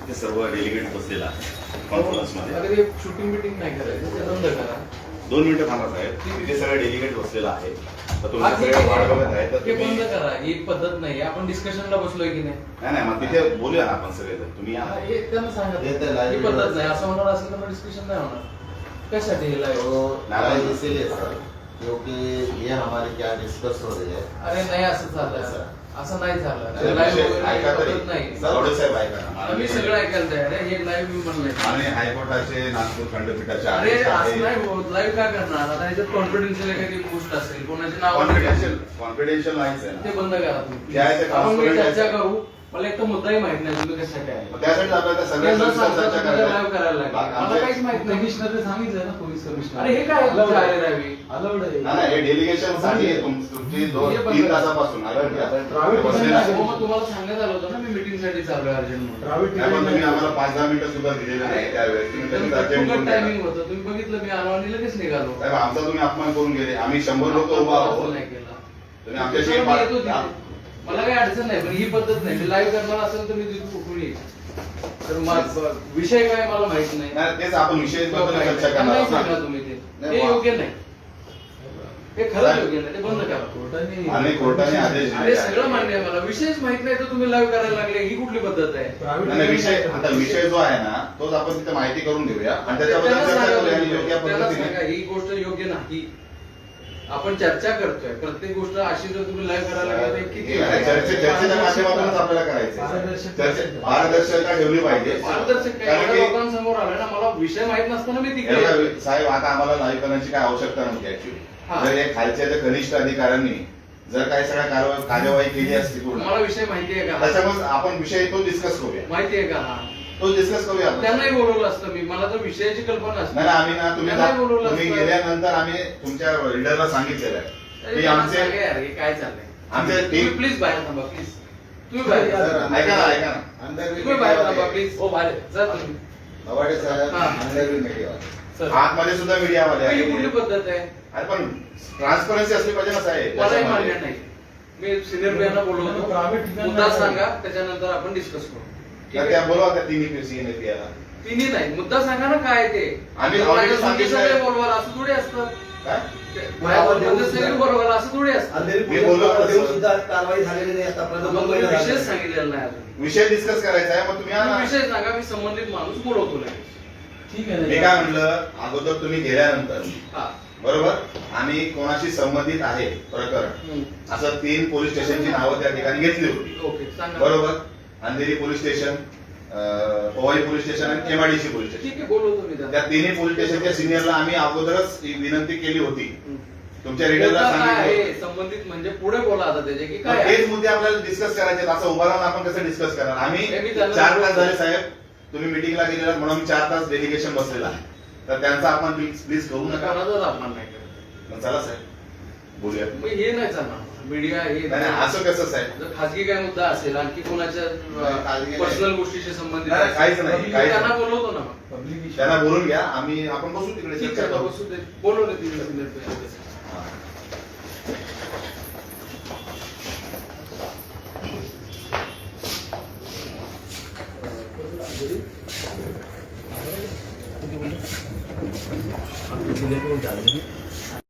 ते सर्व डेलिगेट बसलेला कॉन्फरन्स मध्ये. अरे शूटिंग मिटिंग नाही करायचं, ते बंद करा. 2 मिनिटं थांबा साहेब. तिथे सगळे डेलिगेट बसलेला आहे. तर हा, तुम्ही ठीक सगळे आहे. वाट बघत आहे तर ते तुम्ही बंद करा. ही पद्धत नाही. आपण डिस्कशनला बसलोय की नाही. नाही मग तिथे बोलूया ना आपण सगळे. तुम्ही या. हा, हे त्यांना सांगा. हे तर live ही पद्धत video नाही. असं होणार असेल तर मग डिस्कशन नहीं होणार. कशासाठी हे live? नाराज इसीलिए सर क्योंकि ये हमारे क्या डिस्कस हो रही है. अरे नाही असं चाललं. असं नाही झालं. नाही, लाईव्ह विषय वगैरे ऐका तरी. पद्धत नाही. जावडे साहेब ऐका ना. आम्ही सगळं ऐकायला तयार आहे. हे लाईव्ह मी म्हणलंय. आणि हायकोर्टाचे नागपूर खंडपीठाचे अरे आदेश असं आहे. नाही होत. लाईव्ह काय करणार? आता याच्यात कॉन्फिडेन्शियल एखादी गोष्ट असेल, कोणाचे नाव कॉन्फिडेन्शियल नाहीच आहे ते ना. बंद करा तुम्ही. काय ते आपण मी transparent चर्चा आहे. करू. मला एक तर मुद्दाही माहित नाही तुम्ही कशासाठी आहे. मग त्यासाठी आपल्याला सगळ्या त्यांना सविस्तर सांगता चर्चा तुम्हाला करायची live करायला लागेल. आहे. मला काहीच माहित नाही. कमिशनरने सांगितलं ना, पोलीस कमिशनर. अरे हे काय Allowed आहे. रवी? Allowed आहे. नाही हे डेलिगेशन साठी तुमची हे बंद 3 करा. तासापासून आहे. Private बसलेला आहे. हो, मग तुम्हाला सांगण्यात आलं होतं ना, मी मीटिंग साठी चालू आहे अर्जंट म्हणून. Private नाही पण तुम्ही आम्हाला 5-10 मिनिटं सुद्धा दिलेले नाही त्यावेळेस. तुम्ही त्यांचं अर्जंट करून द्या. टायमिंग होतं. तुम्ही बघितलं मी आलो आणि लगेच निघालो. साहेब आमचा तुम्ही अपमान करून गेले. आम्ही 100 लोक उभा आहोत. नाही केला. तुम्ही आमच्याशी त्याच्यावर मी येतो तिथे. मला काही अडचण नाही, पण ही पद्धत नाही. मी लाईव्ह करणार असेल तर मी तिथे उठून येईल. तर विषय काय मला माहित नाही. नाही, तेच आपण विषयाबद्दल चर्चा करणार नाही आहोत सांगा ना. तुम्ही ते. नाही, ते वा. योग्य नाही. हे खरंच योग्य नाही. ते बंद करा. कोर्टाने आणि कोर्टाने आदेश अरे दिले सगळं आहे. मान्य आहे मला. विषयच माहित नाही तर तुम्ही लाईव्ह करायला लागले. ही कुठली पद्धत आहे? Private नाही, विषय आता विषय जो आहे ना तोच आपण तिथे माहिती करून घेऊया आणि त्याच्याबद्दल त्यांना चर्चा सांगा करूया आणि तुम्ही. योग्य त्यांना पद्धतीने. सांगा, ही गोष्ट योग्य नाही. आपण चर्चा करतोय. प्रत्येक गोष्ट अशी जर तुम्ही लाईव्ह करायला लागले तर किती चर्चेच्या माध्यमातूनच आपल्याला करायचं. पारदर्शकता ठेवली पाहिजे. पारदर्शक काय? कारण एवढ्या की लोकांसमोर आलं ना, मला विषय माहित नसताना मी तिकडे एवढा येतोय. साहेब आता आम्हाला लाईव्ह करण्याची काय आवश्यकता नव्हती ऍक्च्युली. हा. जर हे खालच्या ज्या कनिष्ठ अधिकाऱ्यांनी जर काही सगळ्या कार्यवाही केली असती पूर्ण मला विषय माहिती आहे का? त्याच्यामुळे आपण विषय तो डिस्कस करूया. माहिती आहे का? हा. तो डिस्कस करूया आपण. त्यांनाही बोलवलं असतं मी. मला तर विषयाची कल्पना असते. नाही आम्ही ना त्यांनाही बोलवलं तुम्ही असतं. गेल्यानंतर आम्ही तुमच्या लीडरला सांगितलेलं आहे अरे की त्यांना आमचे सांगा यार, हे काय चाललंय? आमचे तुम्ही टीम प्लीज बाहेर थांबा प्लीज. तुम्ही बाहेर थांबा. ऐका ना तुम्ही बाहेर थांबा प्लीज. हो बाहेर जा तुम्ही. नवाडे साहेब हा. अंदर मीडिया. सर, आतमध्ये सुद्धा मीडियामध्ये ही कुठली आहे. पद्धत आहे? अरे पण ट्रान्सपरन्सी असली पाहिजे ना साहेब. मलाही मान्य त्याच्यामध्ये. नाही. मी सिनियर बियांना बोलवतो. Private ठिकाणी मुद्दा नाही. सांगा, त्याच्यानंतर आपण डिस्कस करू. ठीक तर त्या आहे? बोलवा त्या तिन्ही सीएनएपीला. तिन्ही नाही. मुद्दा सांगा ना काय ते. आम्ही माझ्या already चुकीचं सांगितलंय. नाही बोलवाल असं थोडी असतं. काय बरोबर असं थोडी असतं. मी बोललो तसं. सुद्धा कारवाई झालेली नाही आतापर्यंत. मग तुम्ही विषयच सांगितलेला नाही अजून. विषय डिस्कस करायचा आहे मग तुम्ही या ना. तुम्ही विषय सांगा, मी संबंधित माणूस बोलवतो लगेच. ठीक आहे मी ना. काय म्हणलं अगोदर तुम्ही गेल्यानंतर हा. बरोबर आणि कोणाशी संबंधित आहे प्रकरण असं 3 पोलीस स्टेशनची नावं त्या ठिकाणी घेतली होती. ओके सांगा. बरोबर. Andheri police station, Powai police station आणि केमाडीसी पोलीस स्टेशन. ठीक आहे, बोलवतो मी त्या त्यांना. तिन्ही पोलीस स्टेशनच्या सिनियरला आम्ही अगोदरच ही विनंती केली होती. हम्म. तुमच्या रीडरला मुद्दा काय सांगितलं आहे संबंधित म्हणजे पुढे बोला आता त्याचे की होतं. काय मग आहे? हेच मुद्दे आपल्याला डिस्कस करायचे आहेत. असं उभा राहून आपण कसं डिस्कस करणार. आम्ही हे मी त्यांना 4 तास झाले साहेब तुम्ही मिटिंगला गेलेला म्हणून आम्ही 4 तास डेलिगेशन बसलेला आहे. तर त्यांचा आपण प्लीज करू नका. कोणाचाच अपमान नाही करत. मग चला साहेब बोलूया. मग हे नाही चालणार. मीडिया हे नाही असं कसं साहेब. जर खाजगी काय मुद्दा असेल, आणखी कोणाच्या खाजगी पर्सनल गोष्टीशी संबंधित नाही, असेल, काहीच नाही, मी काहीच त्यांना नाही. बोलवतो ना मग. पब्लिक त्यांना बोलून घ्या. आपण बसू तिकडे ठीक चर्चा आहे, करू. बसू दे. बोलवले तिथे